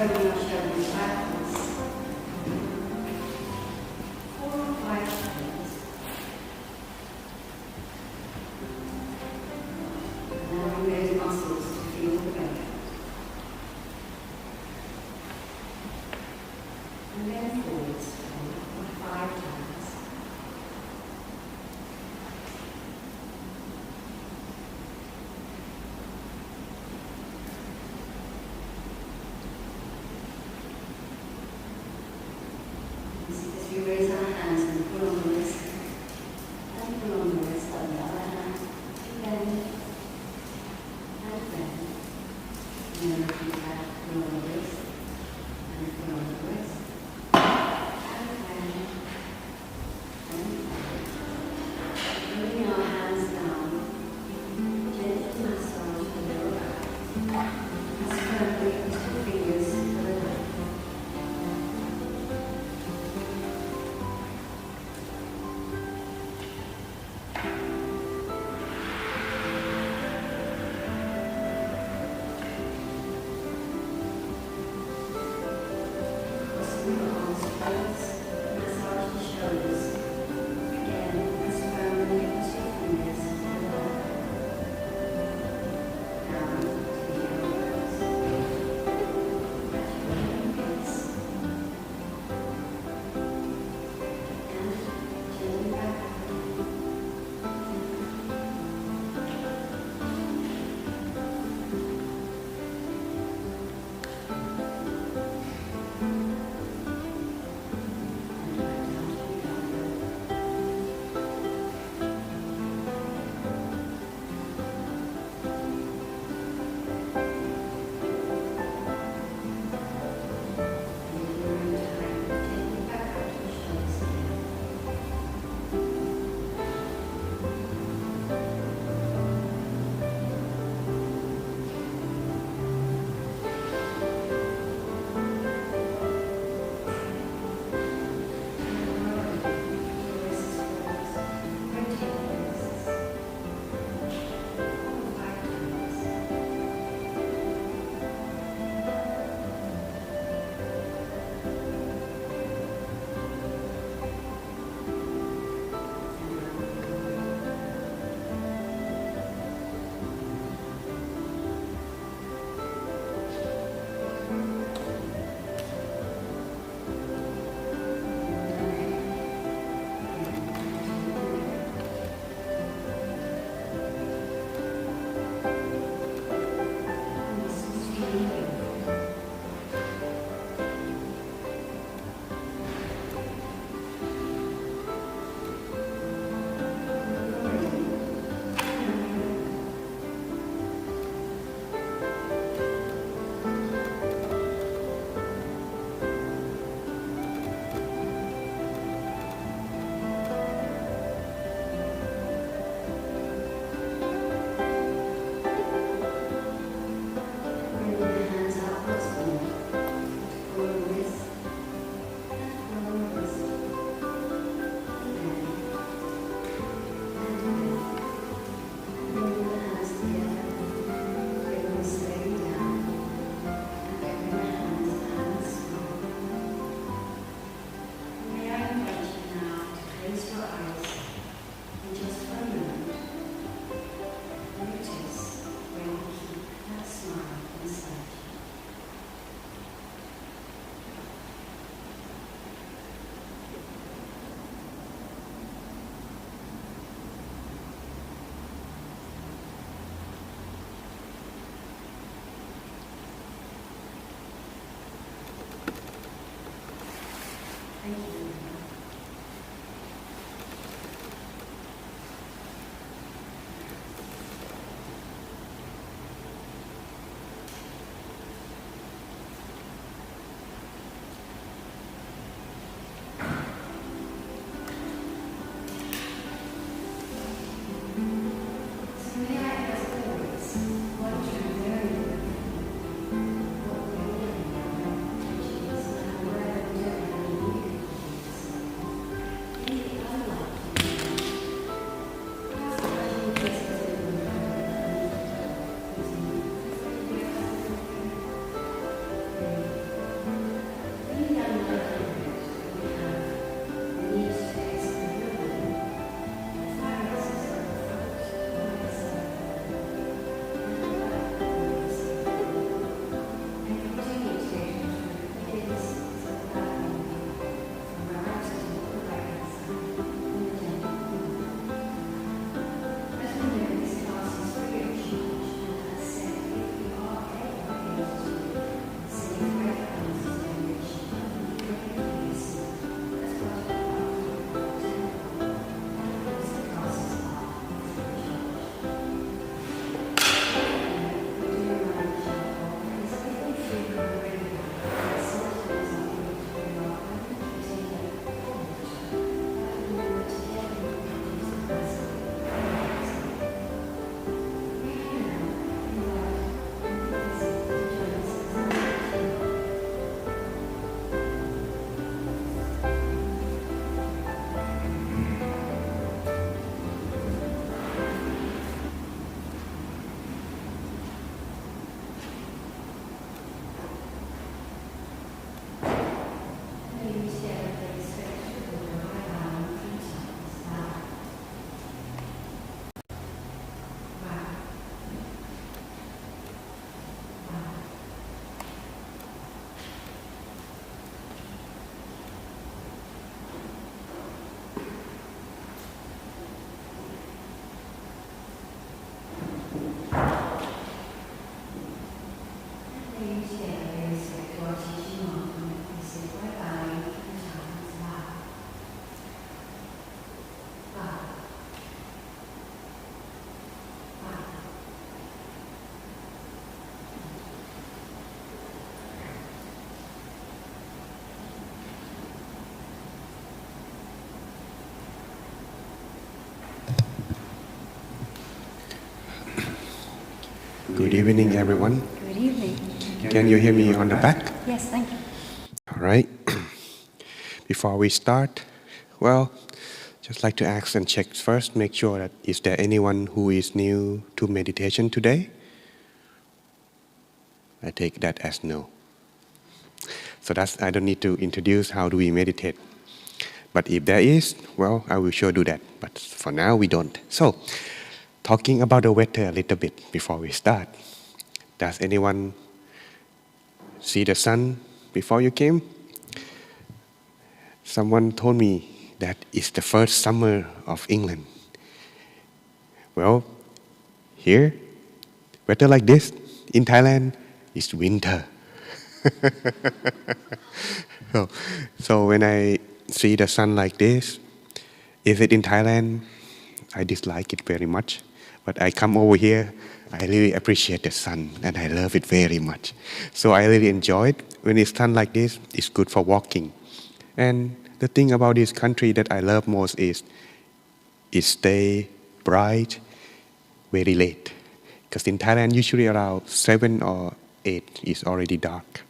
turning our shoulders backwards. 4 or 5 times. Allowing those muscles to feel the weight. And then forwards 4 or 5 times. As we raise our hands and pull on the wrist, and pull on the wrist on the other hand, bend, and bend. And then repeat that, pull on the wrist, and pull on the wrist, and bend, and bend. Bringing our hands down, gently massage the lower back, and firmly into the fingers to the left. Good evening, everyone. Good evening. Can you hear me on the back? Yes, thank you. All right. Before we start, well, just like to ask and check first, make sure that is there anyone who is new to meditation today? I take that as no. So I don't need to introduce how do we meditate. But if there is, well, I will sure do that. But for now, we don't. So, talking about the weather a little bit before we start. Does anyone see the sun before you came? Someone told me that it's the first summer of England. Well, here, weather like this in Thailand is winter. so when I see the sun like this, is it in Thailand? I dislike it very much. But I come over here, I really appreciate the sun and I love it very much. So I really enjoy it. When it's sun like this, it's good for walking. And the thing about this country that I love most is it stay bright very late. Because in Thailand, usually around 7 or 8 is already dark.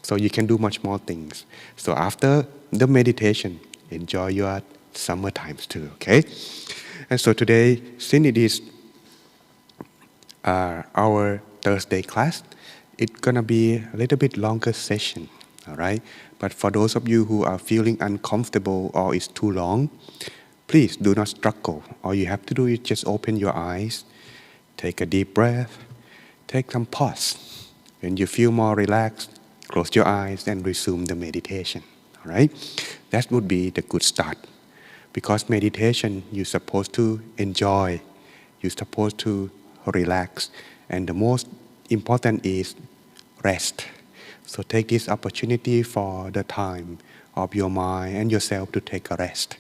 So you can do much more things. So after the meditation, enjoy your summer times too, okay? And so today, since it is our Thursday class, it's gonna be a little bit longer session, all right? But for those of you who are feeling uncomfortable or it's too long, please do not struggle. All you have to do is just open your eyes, take a deep breath, take some pause. When you feel more relaxed, close your eyes and resume the meditation, all right? That would be the good start. Because meditation, you're supposed to enjoy, you're supposed to relax, and the most important is rest. So take this opportunity for the time of your mind and yourself to take a rest.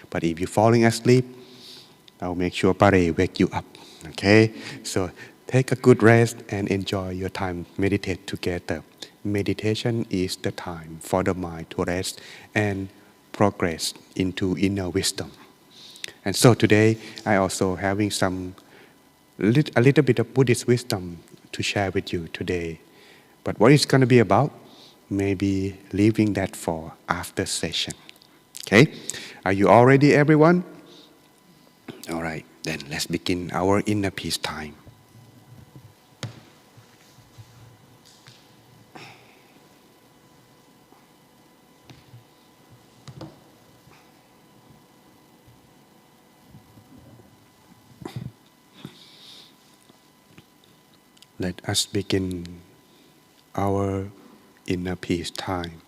But if you're falling asleep, I'll make sure Pare wake you up, okay? So take a good rest and enjoy your time, meditate together. Meditation is the time for the mind to rest and progress into inner wisdom. And so today, I also having a little bit of Buddhist wisdom to share with you today. But what it's going to be about, maybe leaving that for after session. Okay? Are you all ready, everyone? All right, then let's begin our inner peace time. Let us begin our inner peace time.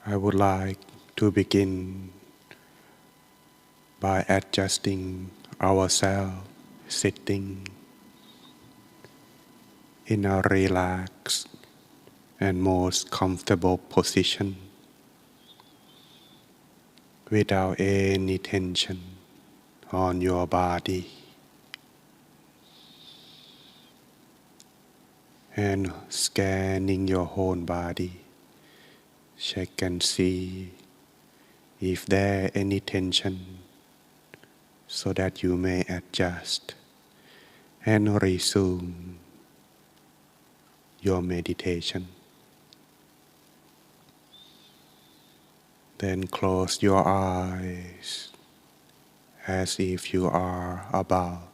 I would like to begin by adjusting ourselves, sitting in a relaxed and most comfortable position without any tension on your body. And scanning your whole body, check and see if there any tension so that you may adjust and resume your meditation. Then close your eyes as if you are about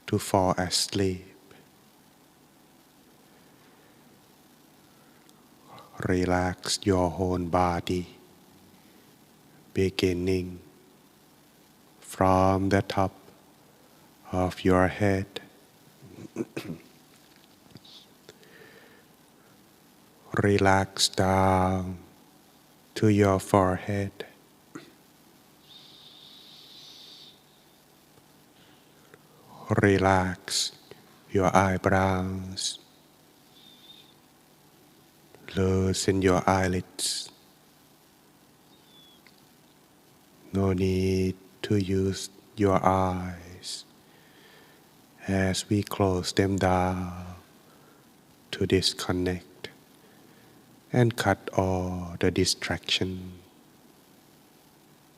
to fall asleep. Relax your whole body, beginning from the top of your head, relax down to your forehead, relax your eyebrows, loosen your eyelids. No need to use your eyes as we close them down to disconnect and cut all the distraction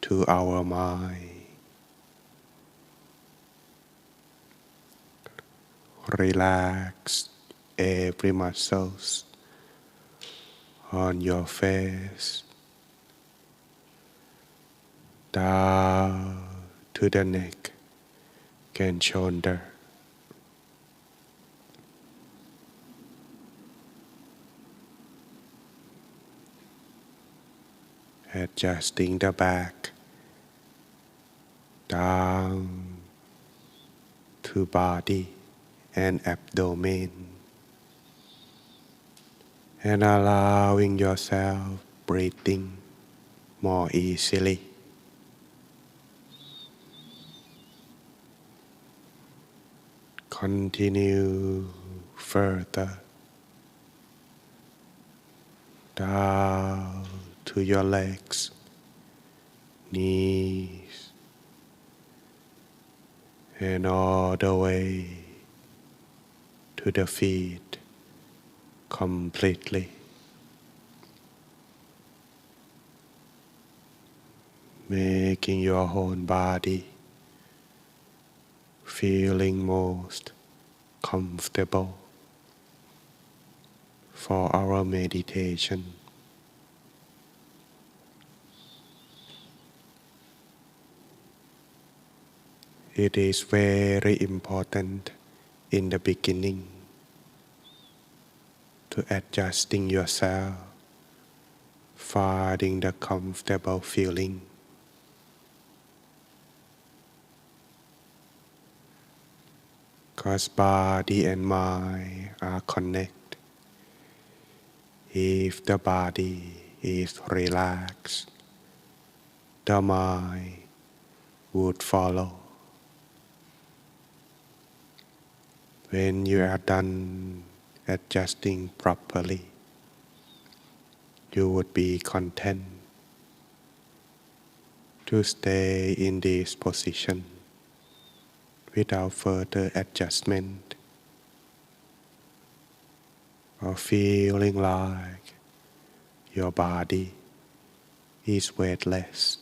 to our mind. Relax every muscles on your face, down to the neck and shoulder. Adjusting the back down to body and abdomen, and allowing yourself breathing more easily. Continue further down to your legs, knees, and all the way to the feet completely. Making your whole body feeling most comfortable for our meditation. It is very important in the beginning to adjusting yourself, finding the comfortable feeling. Because body and mind are connected. If the body is relaxed, the mind would follow. When you are done adjusting properly, you would be content to stay in this position without further adjustment, or feeling like your body is weightless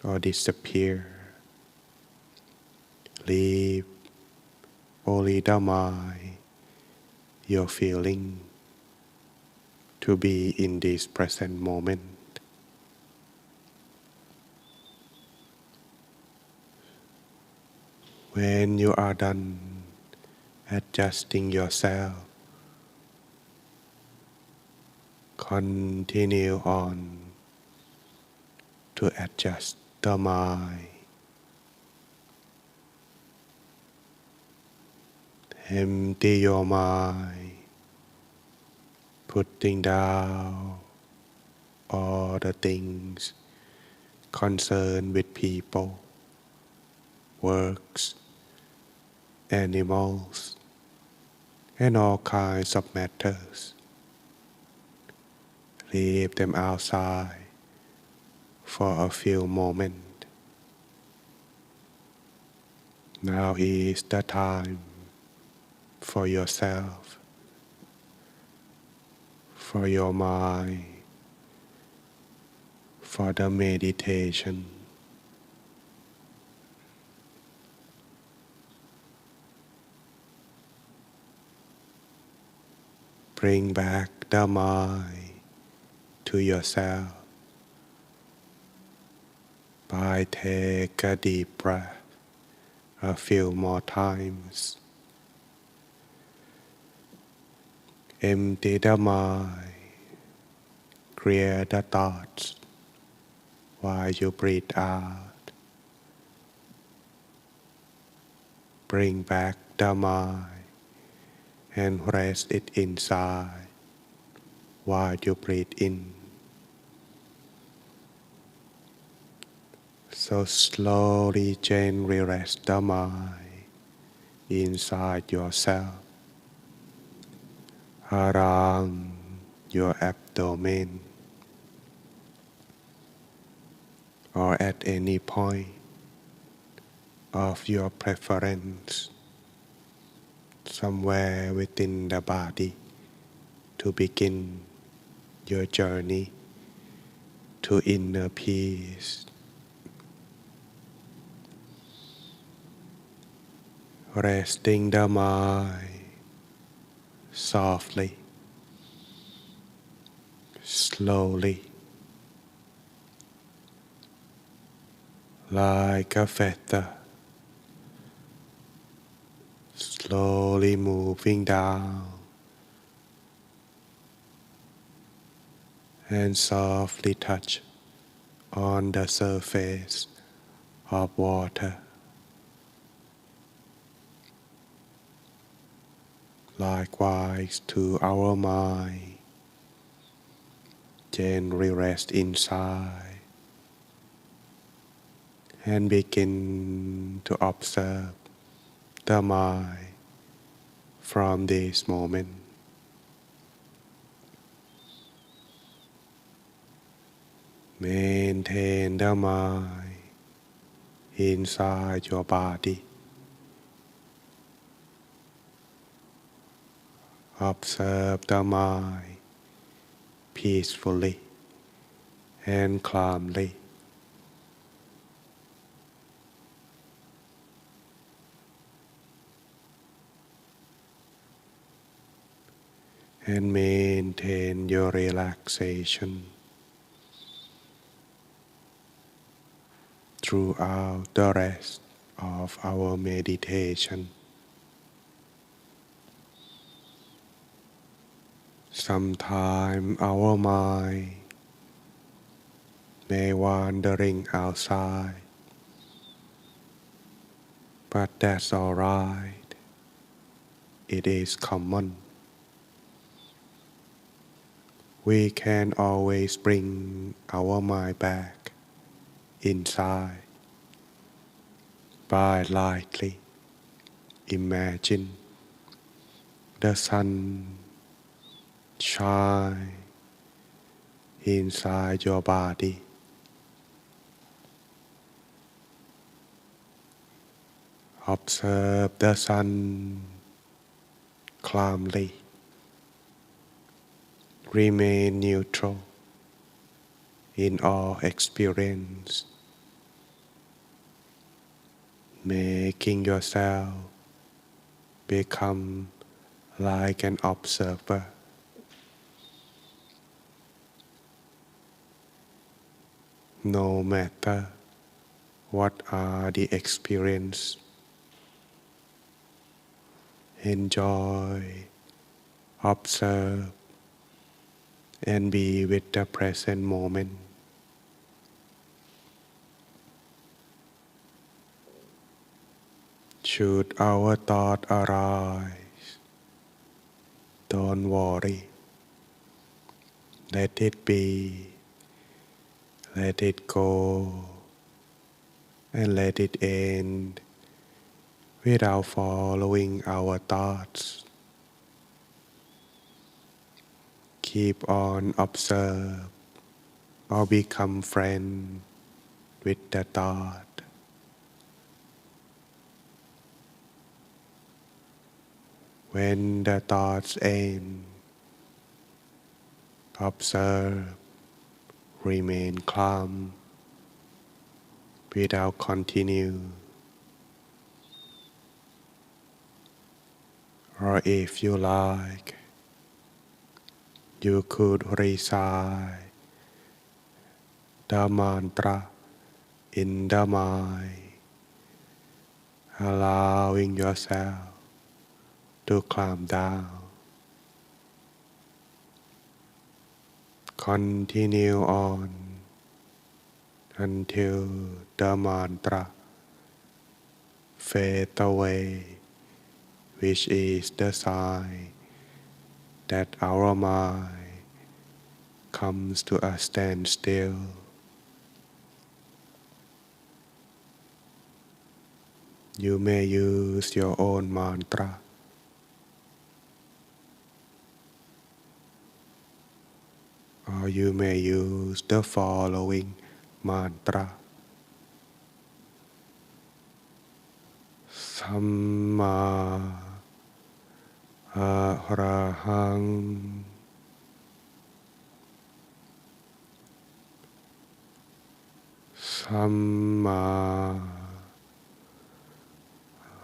or disappear. Leave only the mind, your feeling, to be in this present moment. When you are done adjusting yourself, continue on to adjust the mind. Empty your mind, putting down all the things concerned with people, works, animals, and all kinds of matters. Leave them outside for a few moments. Now is the time for yourself, for your mind, for the meditation. Bring back the mind to yourself by take a deep breath a few more times. Empty the mind, clear the thoughts while you breathe out. Bring back the mind and rest it inside while you breathe in. So slowly, gently rest the mind inside yourself, around your abdomen, or at any point of your preference, somewhere within the body, to begin your journey to inner peace. resting the mind softly, slowly, like a feather, slowly moving down and softly touch on the surface of water. Likewise to our mind, gently rest inside and begin to observe the mind from this moment. Maintain the mind inside your body. Observe the mind peacefully and calmly. And maintain your relaxation throughout the rest of our meditation. Sometimes our mind may wandering outside, but that's alright. It is common. We can always bring our mind back inside by lightly imagine the sun shine inside your body. Observe the sun calmly. Remain neutral in all experience, making yourself become like an observer. No matter what are the experience, enjoy, observe, and be with the present moment. Should our thought arise, don't worry. Let it be, let it go, and let it end without following our thoughts. Keep on observe or become friend with the thought. When the thoughts end, observe, remain calm without continue. Or if you like, you could recite the mantra in the mind, allowing yourself to calm down. Continue on until the mantra fades away, which is the sign that our mind comes to a standstill. You may use your own mantra, or you may use the following mantra. Samma Arahang Samma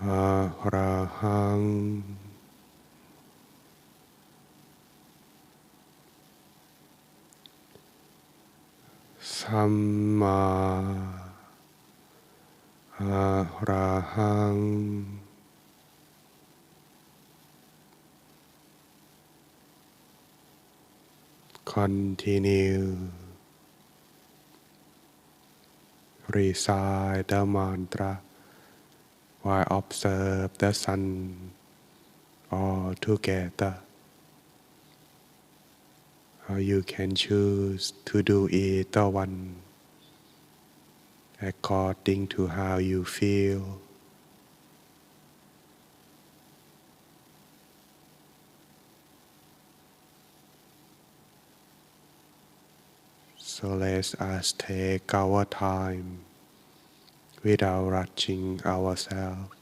อะระหังสัมมาอะระหัง Continue recite the mantra while observe the sun all together. Or you can choose to do either one according to how you feel. So let us take our time without rushing ourselves.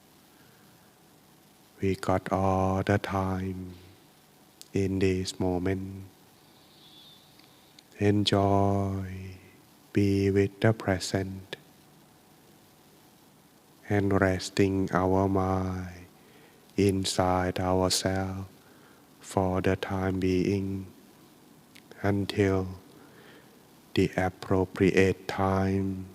We got all the time in this moment. Enjoy, be with the present, and resting our mind inside ourselves for the time being until the appropriate time.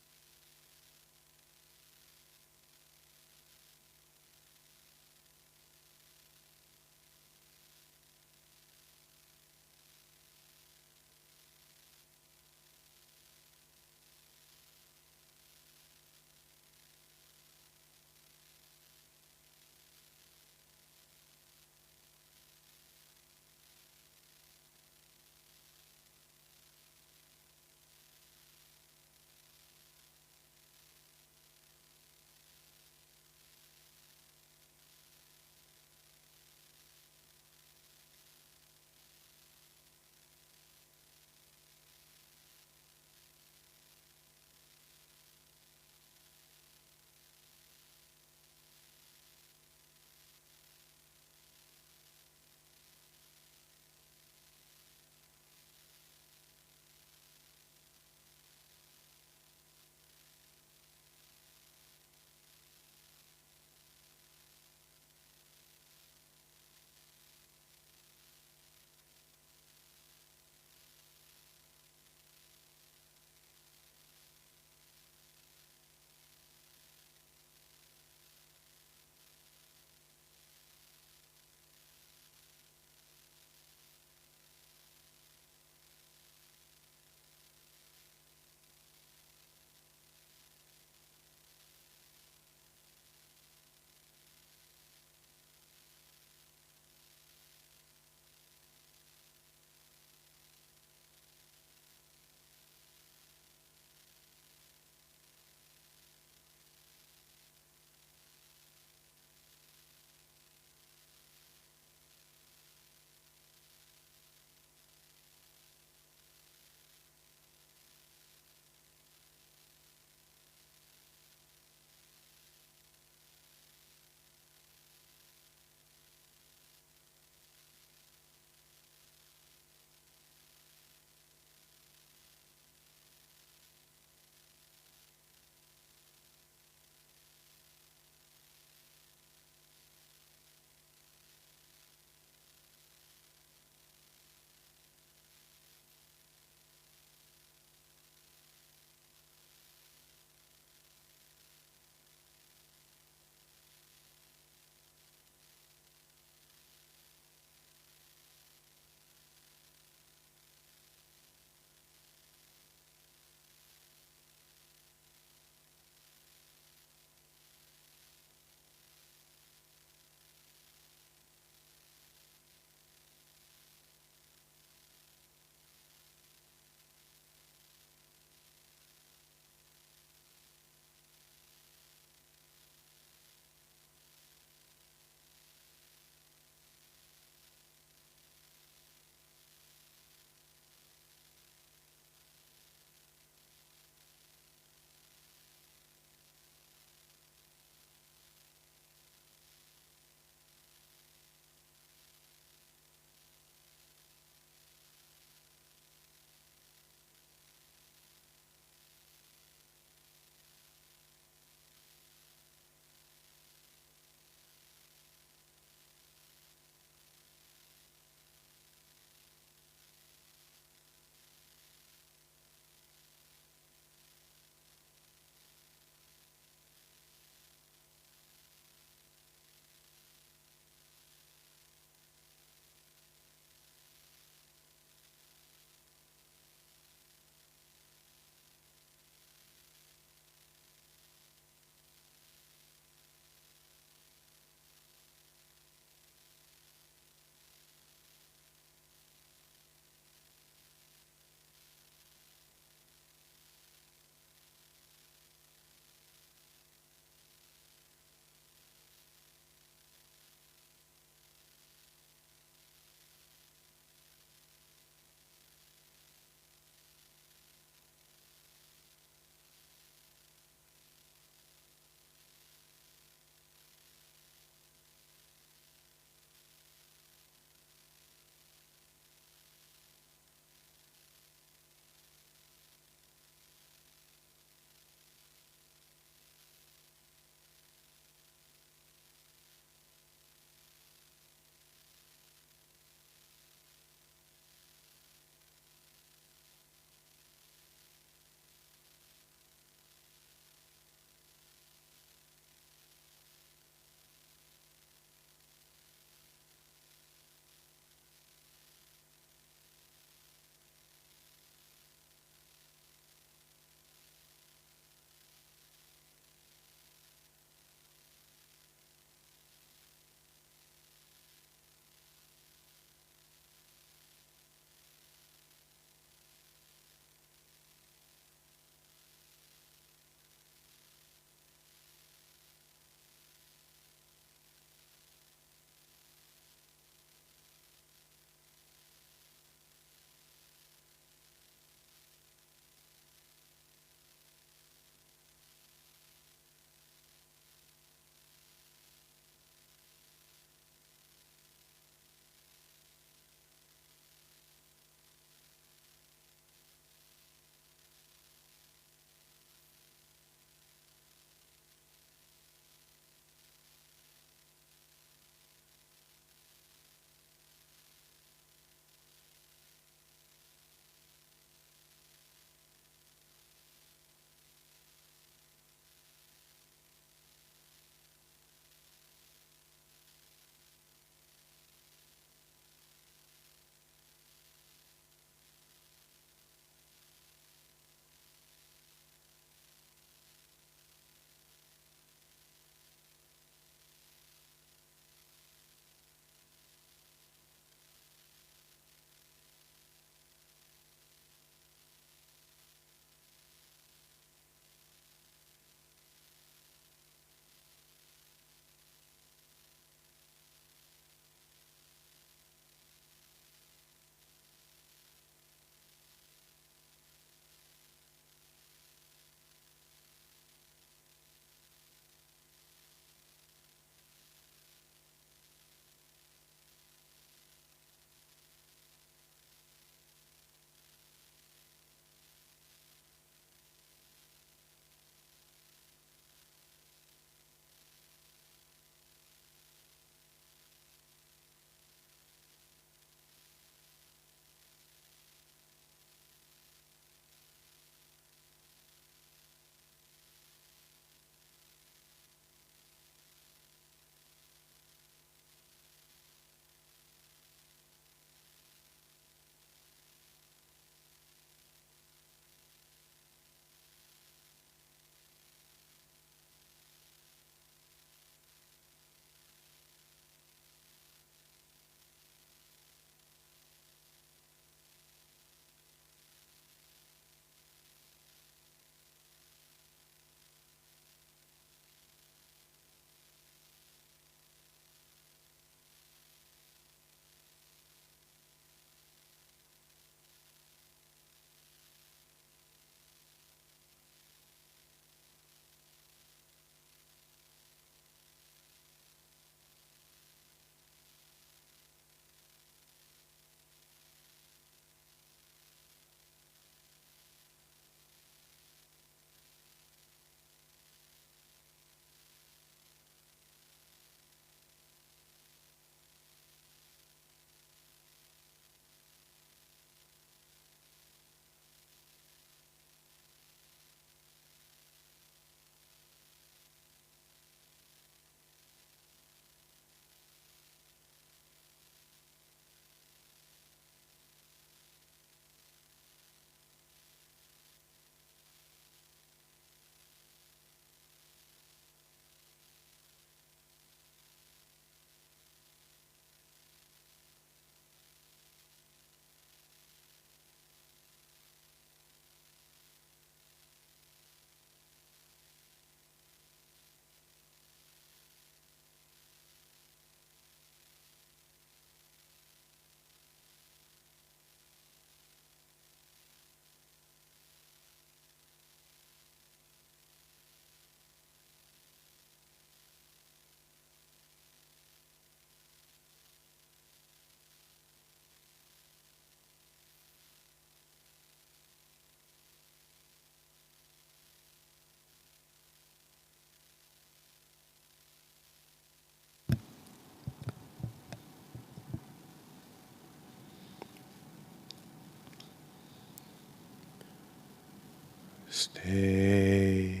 Stay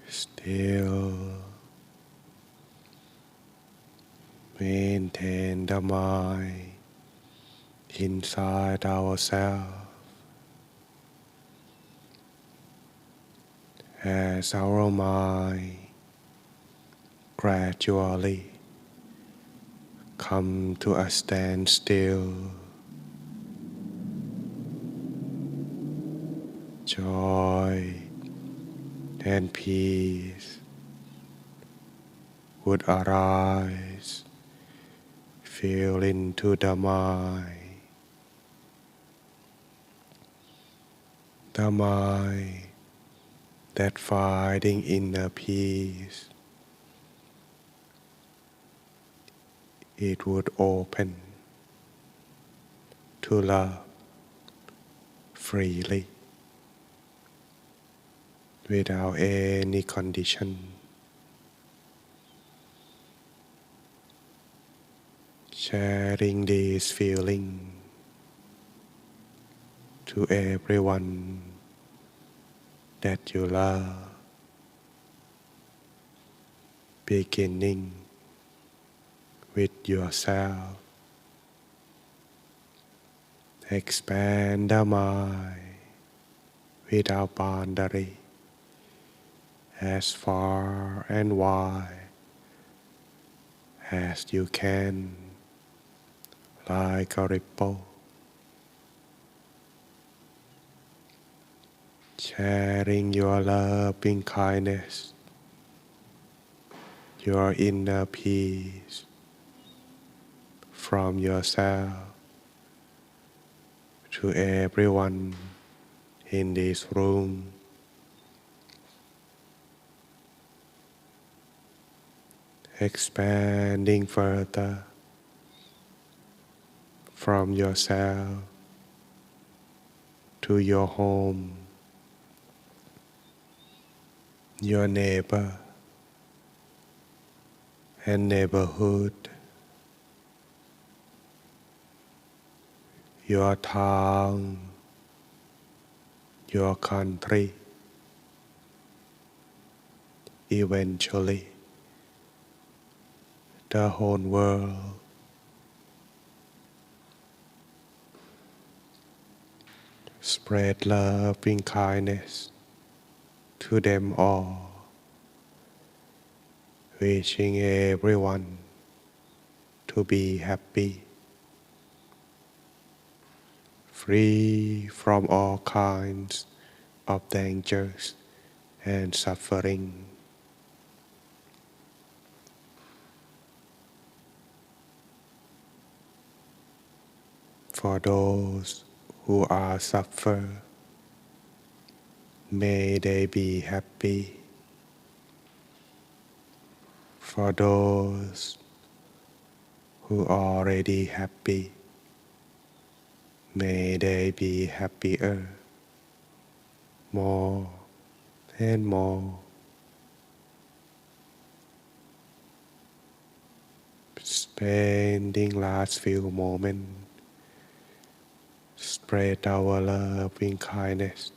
still. Maintain the mind inside ourselves as our mind gradually come to a standstill. Joy and peace would arise, fill into the mind. The mind that finding inner peace, it would open to love freely without any condition. Sharing this feeling to everyone that you love, beginning with yourself. Expand the mind without boundary as far and wide as you can, like a ripple. Sharing your loving kindness, your inner peace from yourself to everyone in this room. Expanding further from yourself to your home, your neighbor and neighborhood, your town, your country, eventually the whole world. Spread loving kindness to them all, wishing everyone to be happy, free from all kinds of dangers and suffering. For those who are suffer, may they be happy. For those who are already happy, may they be happier, more and more. Spending last few moments, spread our loving kindness.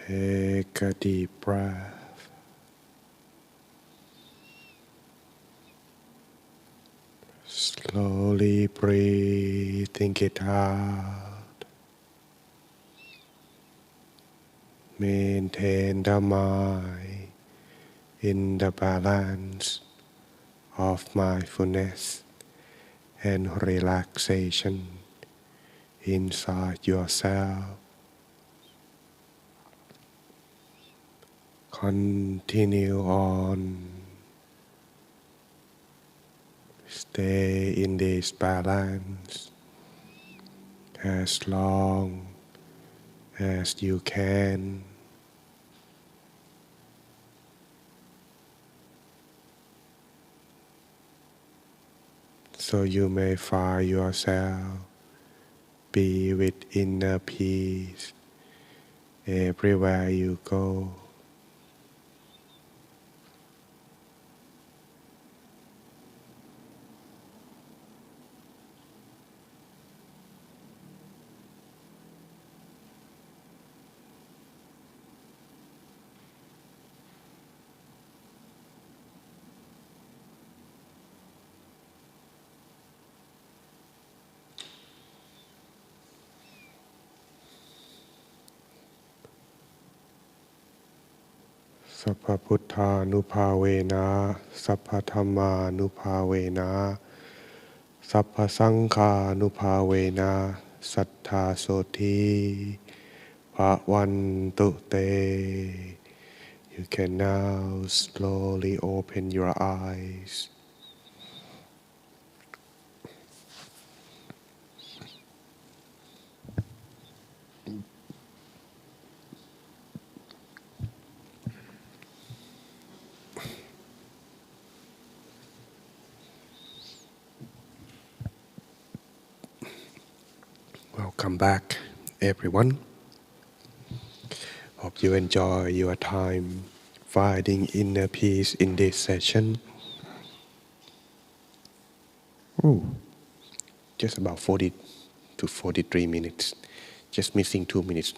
Take a deep breath. Slowly breathing it out. Maintain the mind in the balance of mindfulness and relaxation inside yourself. Continue on. Stay in this balance as long as you can. So you may find yourself be with inner peace everywhere you go. Sappha Putthanuภาเวนะ Sappha Dhammanuภาเวนะ Sappha Saṅghānuภาเวนะ Sattha Soti Bhavantu Te. You can now slowly open your eyes. Welcome back, everyone. Hope you enjoy your time finding inner peace in this session. Just about 40 to 43 minutes. Just missing 2 minutes.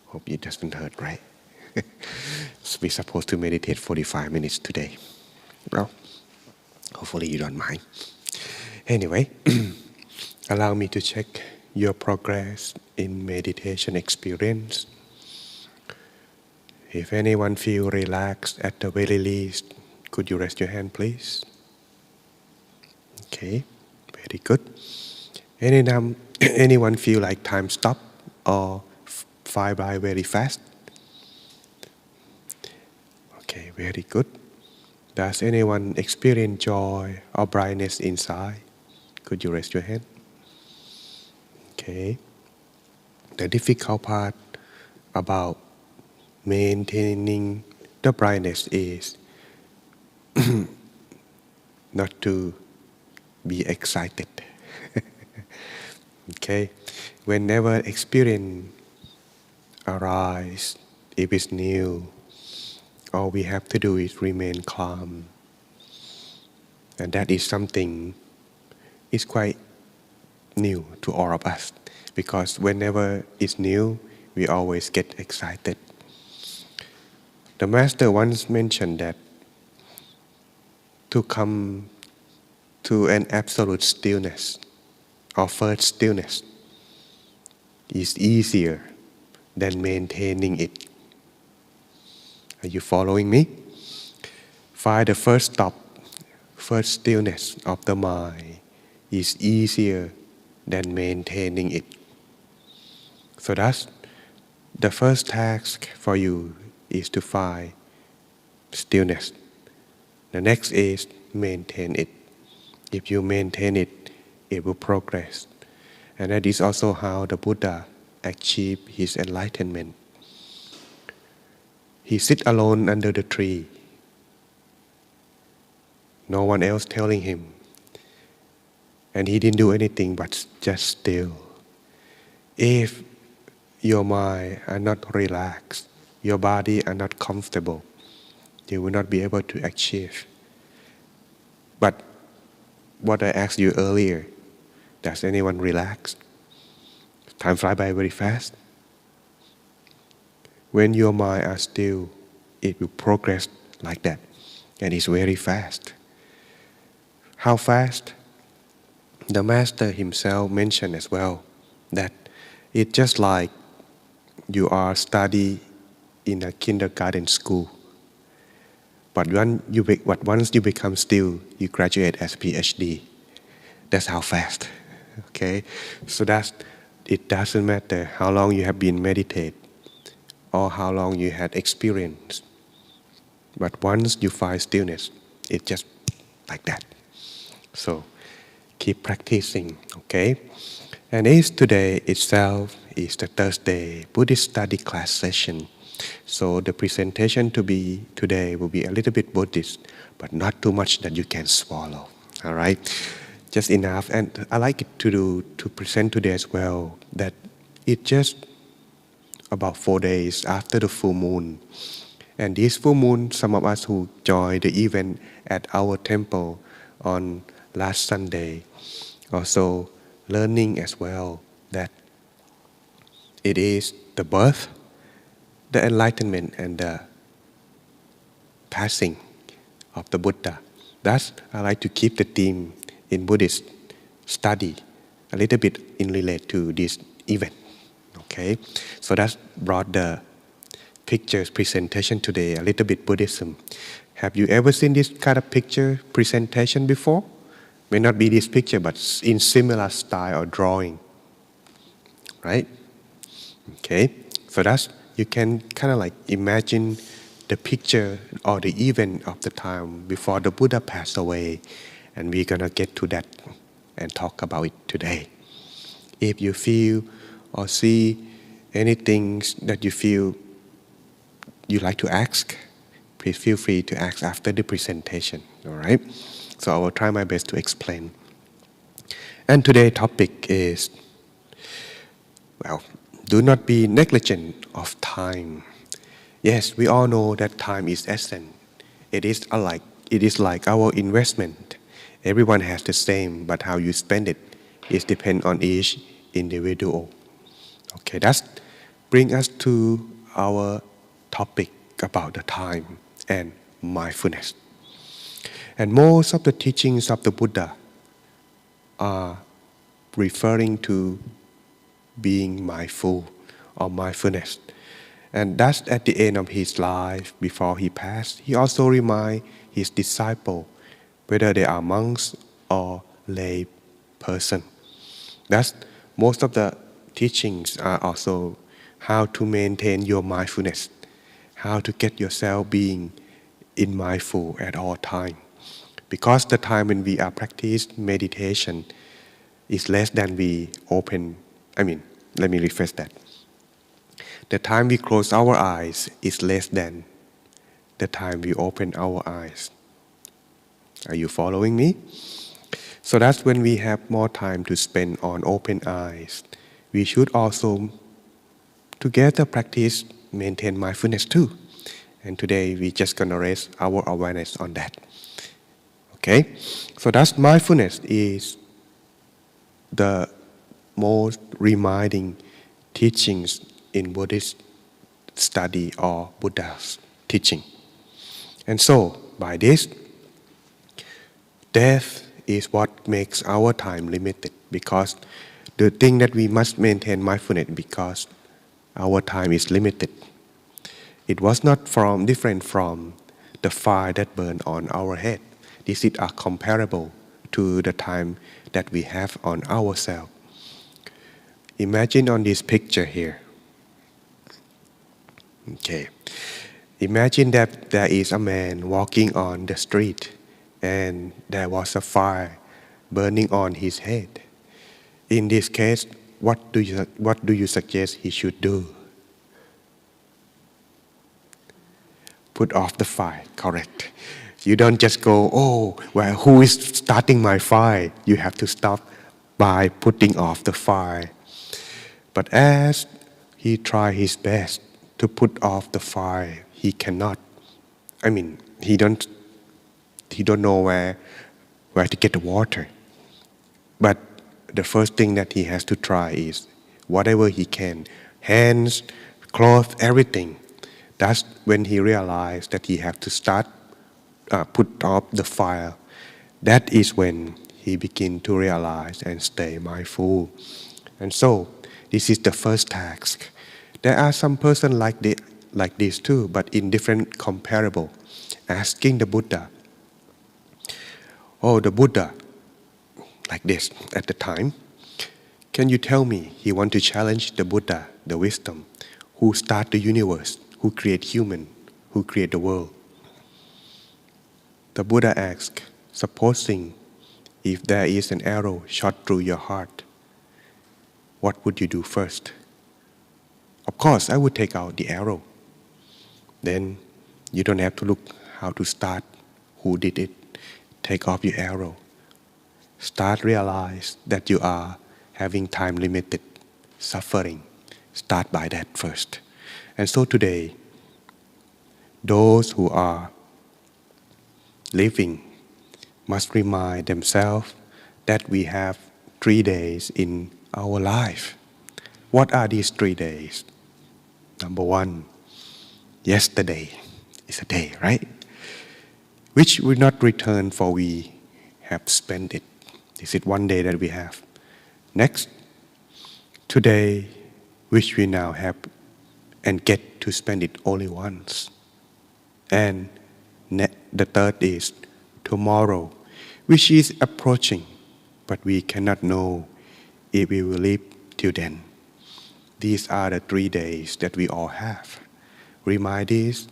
Hope it doesn't hurt, right? So we're supposed to meditate 45 minutes today. Well, hopefully you don't mind. Anyway, allow me to check your progress in meditation experience. If anyone feel relaxed at the very least, could you raise your hand, please? Okay, very good. Anyone feel like time stop or fly by very fast? Okay, very good. Does anyone experience joy or brightness inside? Could you raise your hand? Okay. The difficult part about maintaining the brightness is not to be excited. Okay. Whenever experience arise, if it's new, all we have to do is remain calm. And that is something is quite new to all of us, because whenever it's new, we always get excited. The Master once mentioned that to come to an absolute stillness or first stillness is easier than maintaining it. Are you following me? Find the first stop, first stillness of the mind is easier than maintaining it. So thus, the first task for you is to find stillness. The next is maintain it. If you maintain it, it will progress. And that is also how the Buddha achieved his enlightenment. He sit alone under the tree. No one else telling him. And he didn't do anything but just still. If your mind are not relaxed, your body are not comfortable, you will not be able to achieve. But what I asked you earlier, does anyone relax? Time fly by very fast. When your mind are still, it will progress like that. And it's very fast. How fast? The Master himself mentioned as well that it's just like you are studying in a kindergarten school. But once you become still, you graduate as PhD. That's how fast. Okay? So it doesn't matter how long you have been meditate or how long you had experience. But once you find stillness, it's just like that. So keep practicing, okay? And today itself is the Thursday Buddhist study class session. So the presentation to be today will be a little bit Buddhist, but not too much that you can swallow. All right, just enough. And I like it to present today as well that it's just about 4 days after the full moon. And this full moon, some of us who joined the event at our temple on last Sunday, also learning as well that it is the birth, the enlightenment, and the passing of the Buddha. Thus, I like to keep the theme in Buddhist study a little bit in relate to this event. Okay, so that's brought the pictures presentation today, a little bit Buddhism. Have you ever seen this kind of picture presentation before? May not be this picture, but in similar style or drawing, right? Okay, so that's, you can kind of like imagine the picture or the event of the time before the Buddha passed away, and we're gonna get to that and talk about it today. If you feel or see anything that you feel you like to ask, please feel free to ask after the presentation, all right? So I will try my best to explain. And today's topic is, well, do not be negligent of time. Yes, we all know that time is essence. It is like our investment. Everyone has the same, but how you spend it is depend on each individual. Okay, that brings us to our topic about the time and mindfulness. And most of the teachings of the Buddha are referring to being mindful or mindfulness. And thus at the end of his life, before he passed, he also reminded his disciples, whether they are monks or lay person. Thus, most of the teachings are also how to maintain your mindfulness, how to get yourself being in mindful at all time. Because the time when we are practicing meditation is less than we open, let me rephrase that. The time we close our eyes is less than the time we open our eyes. Are you following me? So that's when we have more time to spend on open eyes. We should also together practice maintain mindfulness too. And today we're just gonna raise our awareness on that. Okay? So that's mindfulness is the most reminding teachings in Buddhist study or Buddha's teaching. And so, by this, death is what makes our time limited, because the thing that we must maintain mindfulness because our time is limited. It was not different from the fire that burned on our head. This is comparable to the time that we have on ourselves. Imagine on this picture here. Okay. Imagine that there is a man walking on the street and there was a fire burning on his head. In this case, what do you suggest he should do? Put off the fire, correct. You don't just go, oh, well, who is starting my fire? You have to stop by putting off the fire. But as he tried his best to put off the fire, he cannot. He don't know where to get the water. But the first thing that he has to try is whatever he can, hands, clothes, everything, That's when he realized that he had to put off the fire. That is when he began to realize and stay mindful. And so, this is the first task. There are some person like this too, but in different comparable. Asking the Buddha, oh, the Buddha, like this at the time, can you tell me, he want to challenge the Buddha, the wisdom, who start the universe, who create human, who create the world. The Buddha asked, supposing if there is an arrow shot through your heart, what would you do first? Of course, I would take out the arrow. Then you don't have to look how to start, who did it. Take off your arrow. Start realize that you are having time limited, suffering. Start by that first. And so today, those who are living must remind themselves that we have 3 days in our life. What are these 3 days? Number 1, yesterday is a day, right? Which will not return, for we have spent it. This is 1 day that we have. Next, today, which we now have and get to spend it only once. And the third is tomorrow, which is approaching, but we cannot know if we will live till then. These are the 3 days that we all have. Remind this,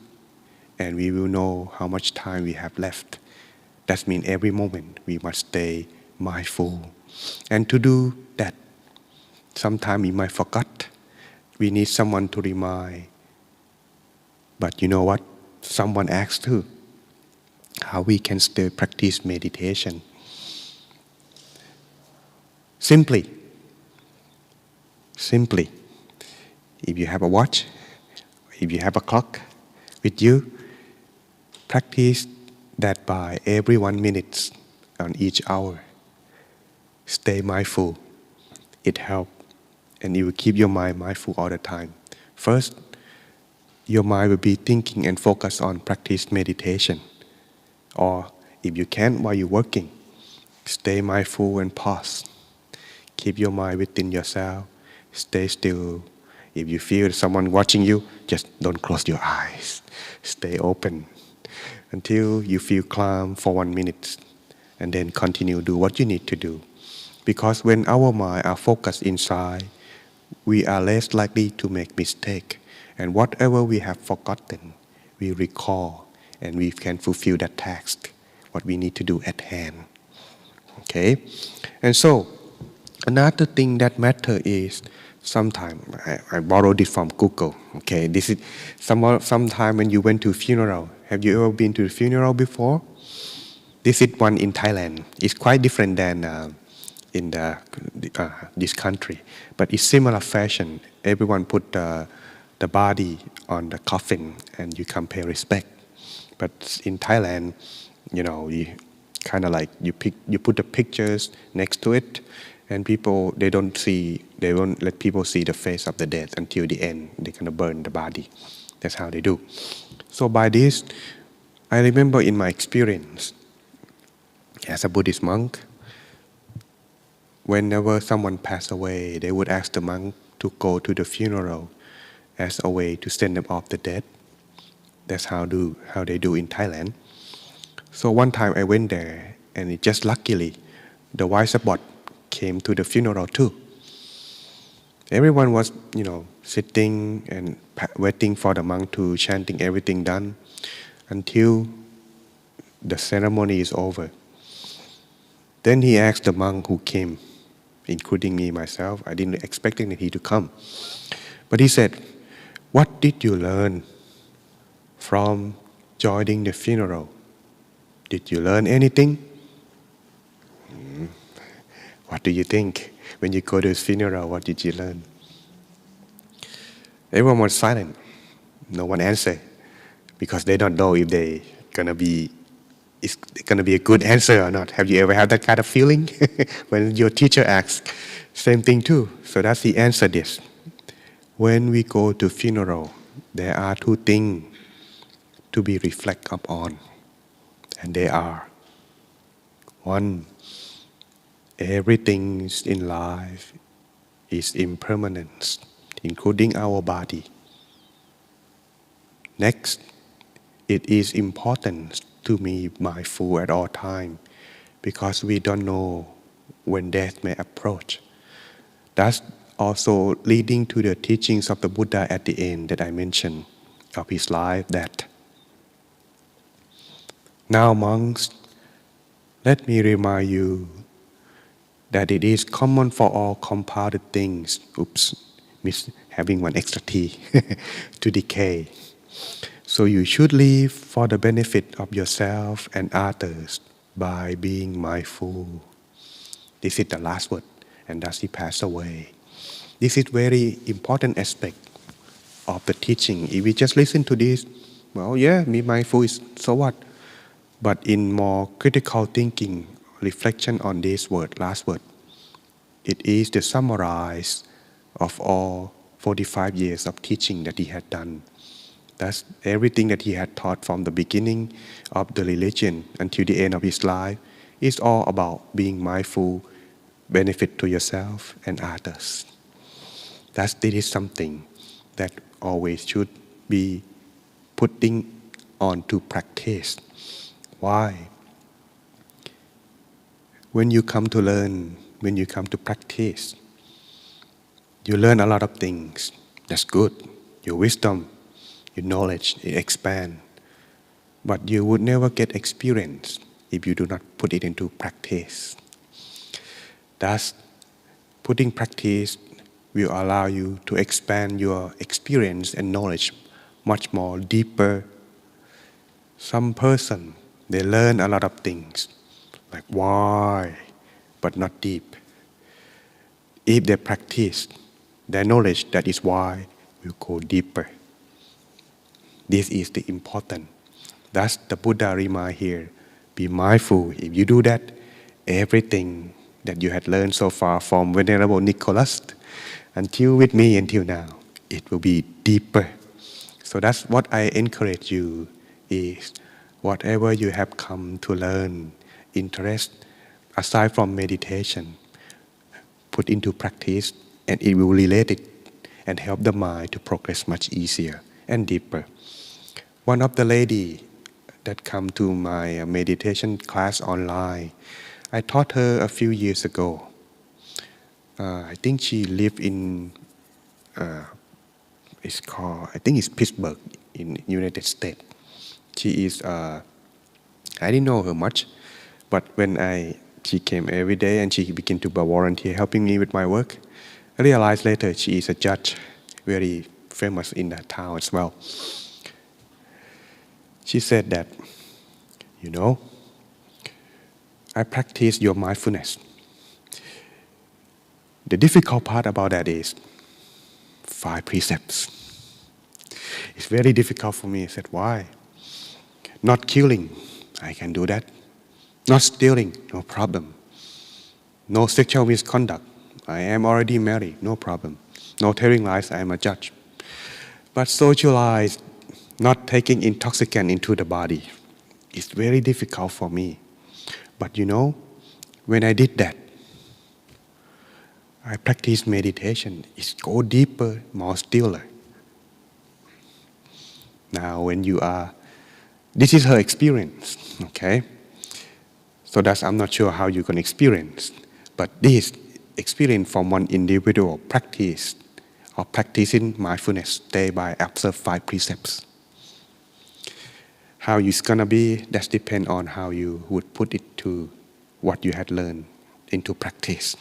and we will know how much time we have left. That means every moment we must stay mindful. And to do that, sometimes we might forget. We need someone to remind. But you know what? Someone asked too, how we can still practice meditation. Simply, if you have a watch, if you have a clock with you, practice that by every 1 minute on each hour. Stay mindful. It helps, and it will keep your mind mindful all the time. First, your mind will be thinking and focus on practice meditation. Or if you can, while you're working, stay mindful and pause. Keep your mind within yourself. Stay still. If you feel someone watching you, just don't close your eyes. Stay open until you feel calm for 1 minute, and then continue do what you need to do. Because when our mind are focused inside, we are less likely to make mistake. And whatever we have forgotten, we recall, and we can fulfill that task, what we need to do at hand. Okay? And so, another thing that matter is, sometimes, I borrowed it from Google. Okay, this is sometime when you went to funeral. Have you ever been to a funeral before? This is one in Thailand. It's quite different than in this country, but it's similar fashion. Everyone put the body on the coffin, and you come pay respect. But in Thailand, you kind of like you put the pictures next to it, and people they won't let people see the face of the dead until the end. They're gonna burn the body. That's how they do. So by this, I remember in my experience as a Buddhist monk, whenever someone passed away, they would ask the monk to go to the funeral as a way to send them off the dead. That's how they do in Thailand. So one time I went there, and it just luckily, the white support came to the funeral too. Everyone was, sitting and waiting for the monk to chanting everything done until the ceremony is over. Then he asked the monk who came, including me myself. I didn't expect he to come, but he said, "What did you learn from joining the funeral? Did you learn anything?" What do you think? When you go to a funeral, what did you learn? Everyone was silent. No one answered, because they don't know if it's gonna be a good answer or not. Have you ever had that kind of feeling when your teacher asks? Same thing too. So that's the answer. This: when we go to funeral, there are two things to be reflect upon, and they are: one, everything in life is impermanent, including our body. Next, it is important to be mindful at all times because we don't know when death may approach. That's also leading to the teachings of the Buddha at the end that I mentioned of his life, that now monks, let me remind you that it is common for all compounded things, miss having one extra T, to decay. So you should live for the benefit of yourself and others by being mindful. This is the last word, and thus he passed away. This is very important aspect of the teaching. If we just listen to this, well, yeah, be mindful is so what? But in more critical thinking, reflection on this word, last word, it is the summarize of all 45 years of teaching that he had done. That's everything that he had taught from the beginning of the religion until the end of his life is all about being mindful, benefit to yourself and others. This is something that always should be putting on to practice. Why? When you come to learn, when you come to practice, you learn a lot of things. That's good. Your wisdom, your knowledge, it expands. But you would never get experience if you do not put it into practice. Thus, putting practice will allow you to expand your experience and knowledge much more deeper. Some person, they learn a lot of things, like why, but not deep. If they practice, their knowledge that is why will go deeper. This is the important. Thus the Buddha remind here, be mindful. If you do that, everything that you had learned so far from Venerable Nicholas until with me until now, it will be deeper. So that's what I encourage you is whatever you have come to learn, interest, aside from meditation, put into practice and it will relate it and help the mind to progress much easier and deeper. One of the lady that come to my meditation class online, I taught her a few years ago. I think she lived in, it's called, I think it's Pittsburgh in United States. She is, I didn't know her much, but when she came every day and she began to volunteer helping me with my work, I realized later she is a judge, very famous in that town as well. She said that, you know, I practice your mindfulness. The difficult part about that is 5 precepts. It's very difficult for me. I said, why? Not killing, I can do that. Not stealing, no problem. No sexual misconduct, I am already married, no problem. No telling lies, I am a judge. But socialize, not taking intoxicant into the body, it's very difficult for me. But you know, when I did that, I practice meditation. It go deeper, more stiller. Now when you are, this is her experience, okay? So that's, I'm not sure how you can experience, but this experience from one individual practice or practicing mindfulness day by observe 5 precepts. How it's gonna be, that depends on how you would put it to what you had learned into practice.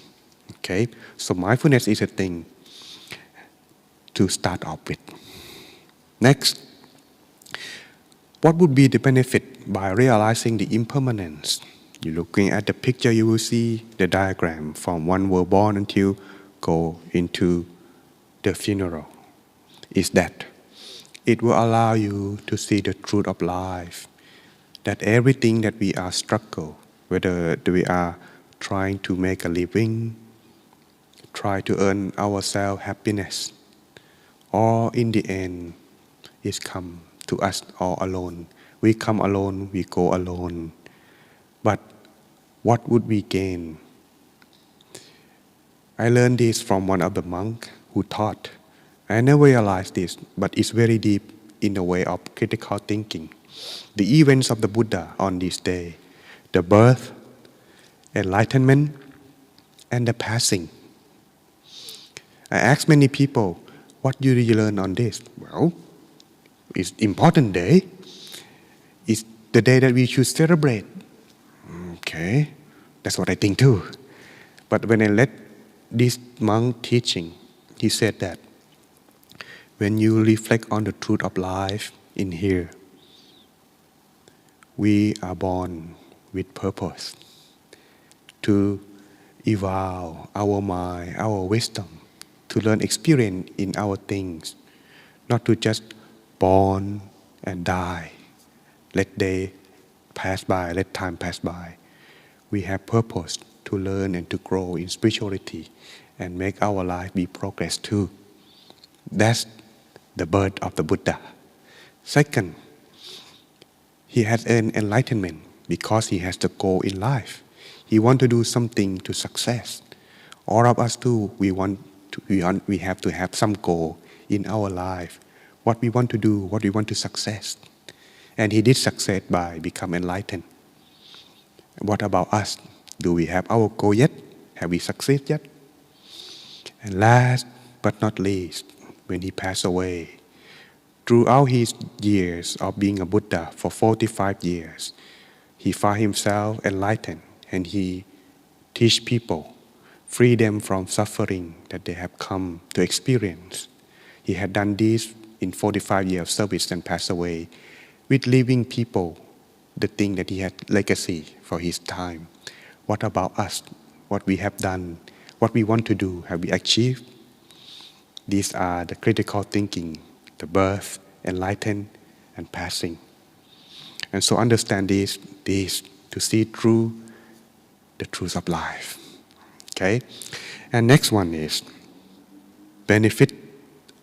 Okay, so mindfulness is a thing to start off with. Next, what would be the benefit by realizing the impermanence? You're looking at the picture, you will see the diagram from one were born until go into the funeral. Is that it will allow you to see the truth of life, that everything that we are struggle, whether we are trying to make a living, try to earn ourselves happiness, or in the end, is come to us all alone. We come alone, we go alone. But what would we gain? I learned this from one of the monks who taught. I never realized this, but it's very deep in the way of critical thinking. The events of the Buddha on this day, the birth, enlightenment, and the passing. I asked many people, what did you learn on this? Well, it's important day. It's the day that we should celebrate. Okay, that's what I think too. But when I let this monk teaching, he said that when you reflect on the truth of life in here, we are born with purpose to evolve our mind, our wisdom, to learn experience in our things, not to just born and die. Let day pass by, let time pass by. We have purpose to learn and to grow in spirituality and make our life be progress too. That's the birth of the Buddha. Second, he has earned enlightenment because he has the goal in life. He wants to do something to success. All of us too, we have to have some goal in our life. What we want to do, what we want to success. And he did success by become enlightened. What about us? Do we have our goal yet? Have we succeeded yet? And last but not least, when he passed away, throughout his years of being a Buddha for 45 years, he found himself enlightened and he teach people, free them from suffering that they have come to experience. He had done this in 45 years of service and passed away with leaving people the thing that he had legacy for his time. What about us? What we have done? What we want to do? Have we achieved? These are the critical thinking, the birth, enlighten, and passing. And so understand this to see through the truth of life. Okay? And next one is benefit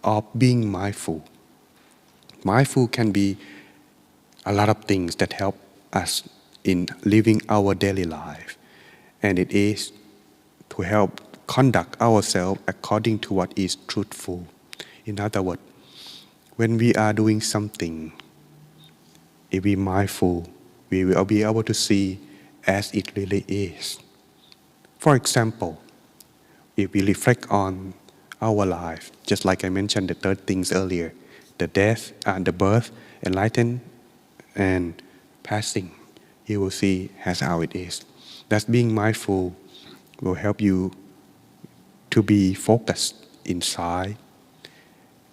of being mindful. Mindful can be a lot of things that help us in living our daily life. And it is to help conduct ourselves according to what is truthful. In other words, when we are doing something, if we are mindful, we will be able to see as it really is. For example, if we reflect on our life, just like I mentioned the third things earlier, the death and the birth, enlighten and passing, you will see as how it is. That being mindful will help you to be focused inside.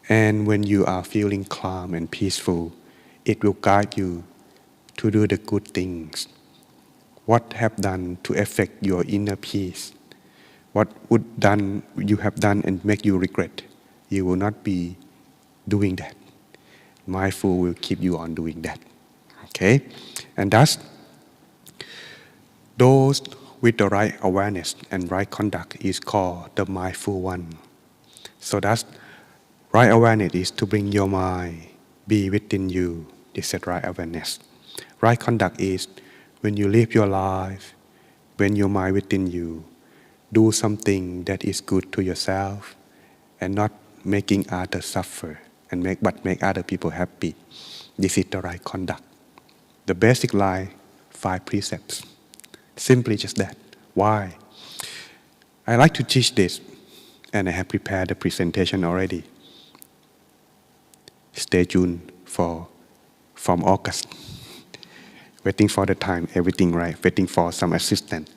And when you are feeling calm and peaceful, it will guide you to do the good things. What have done to affect your inner peace? What you have done and make you regret? You will not be doing that. Mindful will keep you on doing that. Okay? And thus, those with the right awareness and right conduct is called the mindful one. So that's right awareness is to bring your mind, be within you. This is right awareness. Right conduct is when you live your life, when your mind within you, do something that is good to yourself and not making others suffer but make other people happy. This is the right conduct. The basic line, 5 precepts. Simply just that. Why? I like to teach this, and I have prepared the presentation already. Stay tuned from August. Waiting for the time, everything right, waiting for some assistance.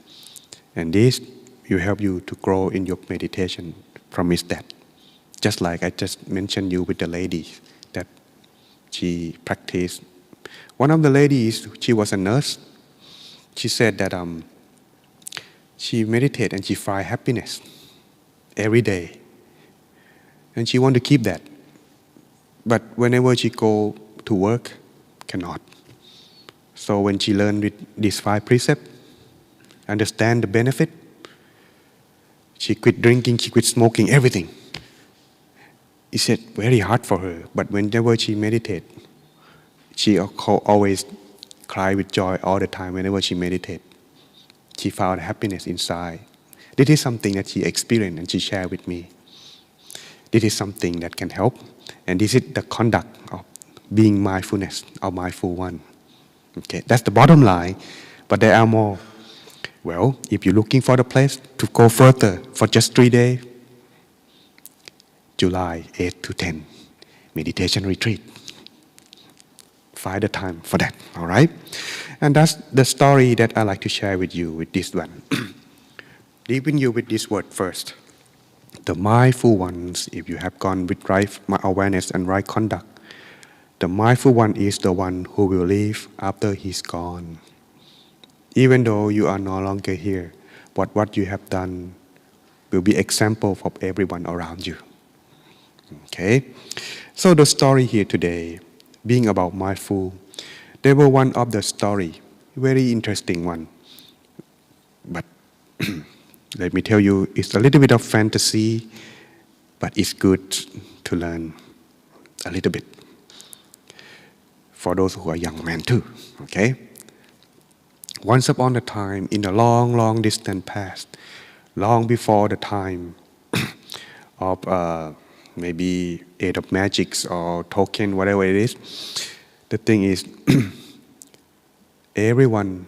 And this will help you to grow in your meditation. Promise that. Just like I just mentioned you with the lady that she practiced. One of the ladies, she was a nurse. She said that she meditated and she find happiness every day. And she want to keep that. But whenever she go to work, cannot. So when she learned with these 5 precepts, understand the benefit, she quit drinking, she quit smoking, everything. It's said very hard for her, but whenever she meditates, she always cry with joy all the time whenever she meditates. She found happiness inside. This is something that she experienced and she shared with me. This is something that can help, and this is the conduct of being mindfulness or mindful one. Okay, that's the bottom line, but there are more. Well, if you're looking for the place to go further for just 3 days, July 8 to 10, meditation retreat. Find the time for that, all right? And that's the story that I like to share with you with this one. Leaving you with this word first. The mindful ones, if you have gone with right awareness and right conduct, the mindful one is the one who will live after he's gone. Even though you are no longer here, but what you have done will be example for everyone around you. Okay? So the story here today, being about mindful, there were one of the story, very interesting one. But let me tell you, it's a little bit of fantasy, but it's good to learn a little bit. For those who are young men too, okay? Once upon a time, in a long, long distant past, long before the time of maybe Age of Magics or Tolkien, whatever it is, the thing is, everyone,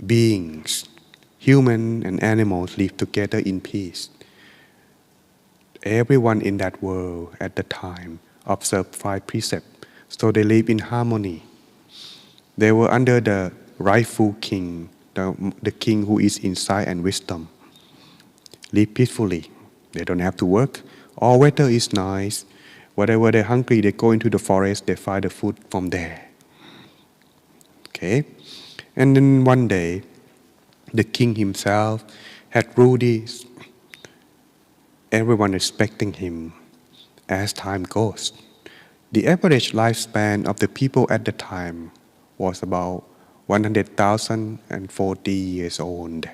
beings, human and animals live together in peace. Everyone in that world at the time observed 5 precepts, so they live in harmony. They were under the rightful king, the king who is insight and wisdom. Live peacefully. They don't have to work. All weather is nice. Whatever they're hungry, they go into the forest, they find the food from there. Okay? And then one day, the king himself had ruled this. Everyone respecting him as time goes. The average lifespan of the people at the time was about 100,040 years old.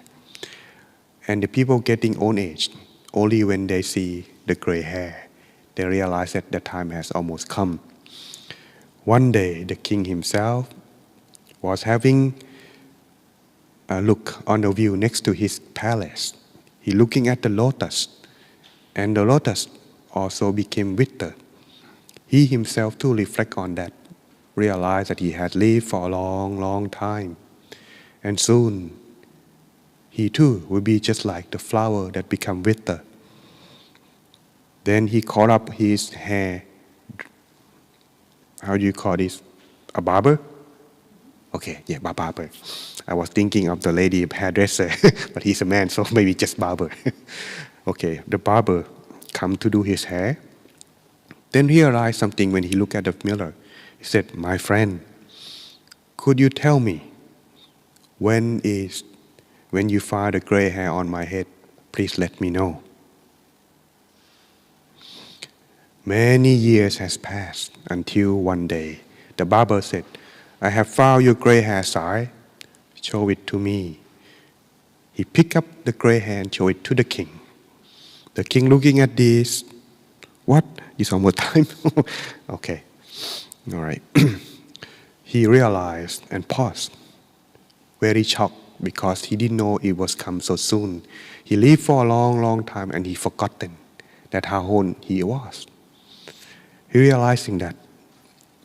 And the people getting old age, only when they see the gray hair, they realize that the time has almost come. One day, the king himself was having a look on the view next to his palace. He looking at the lotus, and the lotus also became withered. He himself too reflect on that, realize that he had lived for a long, long time, and soon he too will be just like the flower that become withered. Then he called up his hair. How do you call this? A barber? Okay, yeah, barber. I was thinking of the lady hairdresser, but he's a man, so maybe just barber. Okay, the barber come to do his hair. Then he realized something when he looked at the mirror. He said, "My friend, could you tell me when you find a gray hair on my head? Please let me know." Many years has passed until one day the barber said, "I have found your gray hair, sire. Show it to me." He picked up the gray hair and showed it to the king. The king looking at this, what? It's almost time. Okay, all right. He realized and paused, very shocked because he didn't know it was come so soon. He lived for a long, long time and he forgotten that how old he was. He realizing that,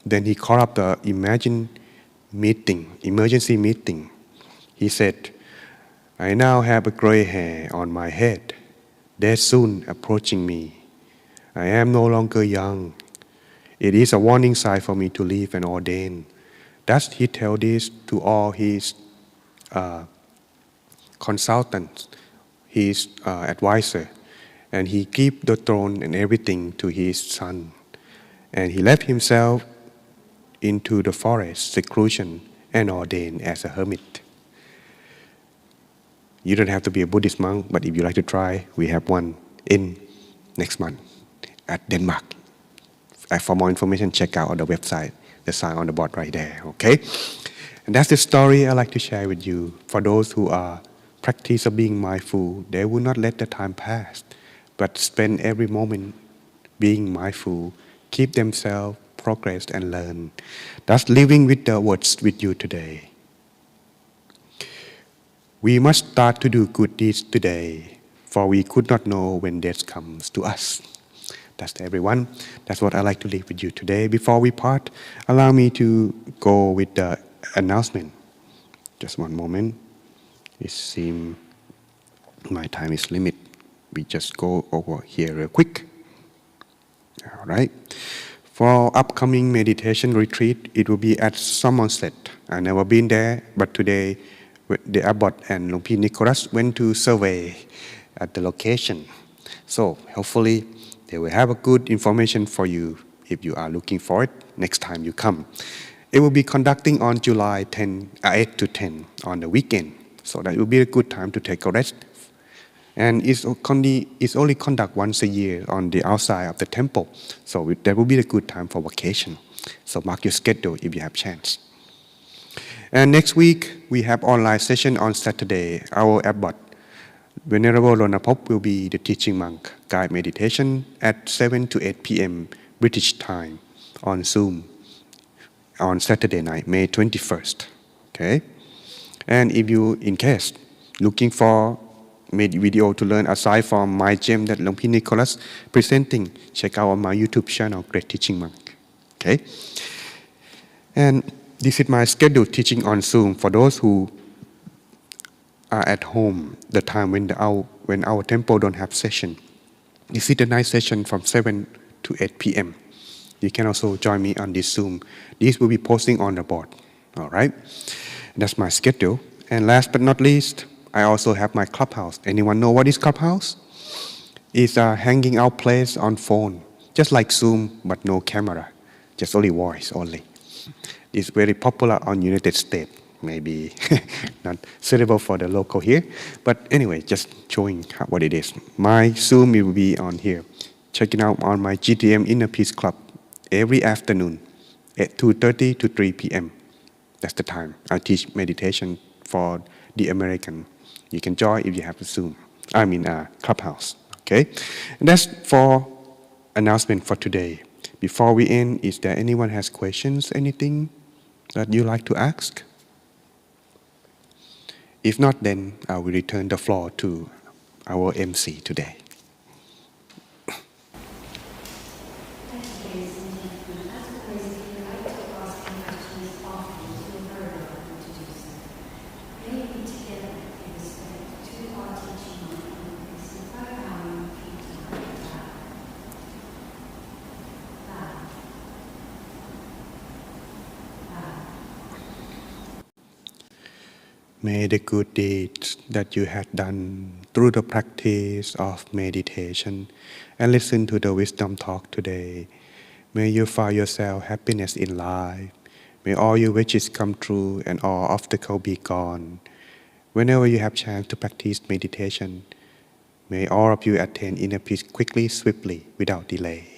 then he called up the emergency meeting. He said, "I now have a gray hair on my head. Death soon approaching me. I am no longer young. It is a warning sign for me to leave and ordain." Thus he tell this to all his consultants, his advisor, and he gave the throne and everything to his son. And he left himself into the forest, seclusion, and ordained as a hermit. You don't have to be a Buddhist monk, but if you like to try, we have one in next month at Denmark. For more information, check out on the website, the sign on the board right there, okay? And that's the story I like to share with you. For those who are practice of being mindful, they will not let the time pass, but spend every moment being mindful, keep themselves, progress, and learn. Thus, living with the words with you today. We must start to do good deeds today, for we could not know when death comes to us. That's everyone. That's what I like to leave with you today. Before we part, allow me to go with the announcement. Just one moment. It seems my time is limited. We just go over here real quick. All right. For upcoming meditation retreat, it will be at Somerset. I've never been there, but today the Abbot and Luang Pi Nicholas went to survey at the location. So hopefully they will have a good information for you if you are looking for it next time you come. It will be conducting on July 8 to 10 on the weekend. So that will be a good time to take a rest. And it's only conduct once a year on the outside of the temple. So that will be a good time for vacation. So mark your schedule if you have chance. And next week, we have online session on Saturday. Our Abbot, Venerable Lonapop, will be the teaching monk, guide meditation at 7 to 8 p.m. British time on Zoom on Saturday night, May 21st. Okay? And if you, in case, looking for video to learn aside from my gem that Luang Pi Nicholas presenting, check out my YouTube channel, Great Teaching Monk. Okay? And this is my scheduled teaching on Zoom for those who are at home, the time when our temple don't have session. This is the night session from 7 to 8 p.m. You can also join me on this Zoom. This will be posting on the board. All right? That's my schedule. And last but not least, I also have my clubhouse. Anyone know what is clubhouse? It's a hanging out place on phone, just like Zoom, but no camera, just only voice only. It's very popular on United States. Maybe not suitable for the local here. But anyway, just showing what it is. My Zoom will be on here. Check it out on my GTM Inner Peace Club every afternoon at 2:30 to 3 p.m. That's the time. I teach meditation for the American. You can join if you have a Zoom. Clubhouse. Okay? And that's for announcement for today. Before we end, is there anyone has questions, anything that you like to ask? If not, then I will return the floor to our MC today. May the good deeds that you have done through the practice of meditation and listen to the wisdom talk today, may you find yourself happiness in life. May all your wishes come true and all obstacles be gone. Whenever you have chance to practice meditation, may all of you attain inner peace quickly, swiftly, without delay.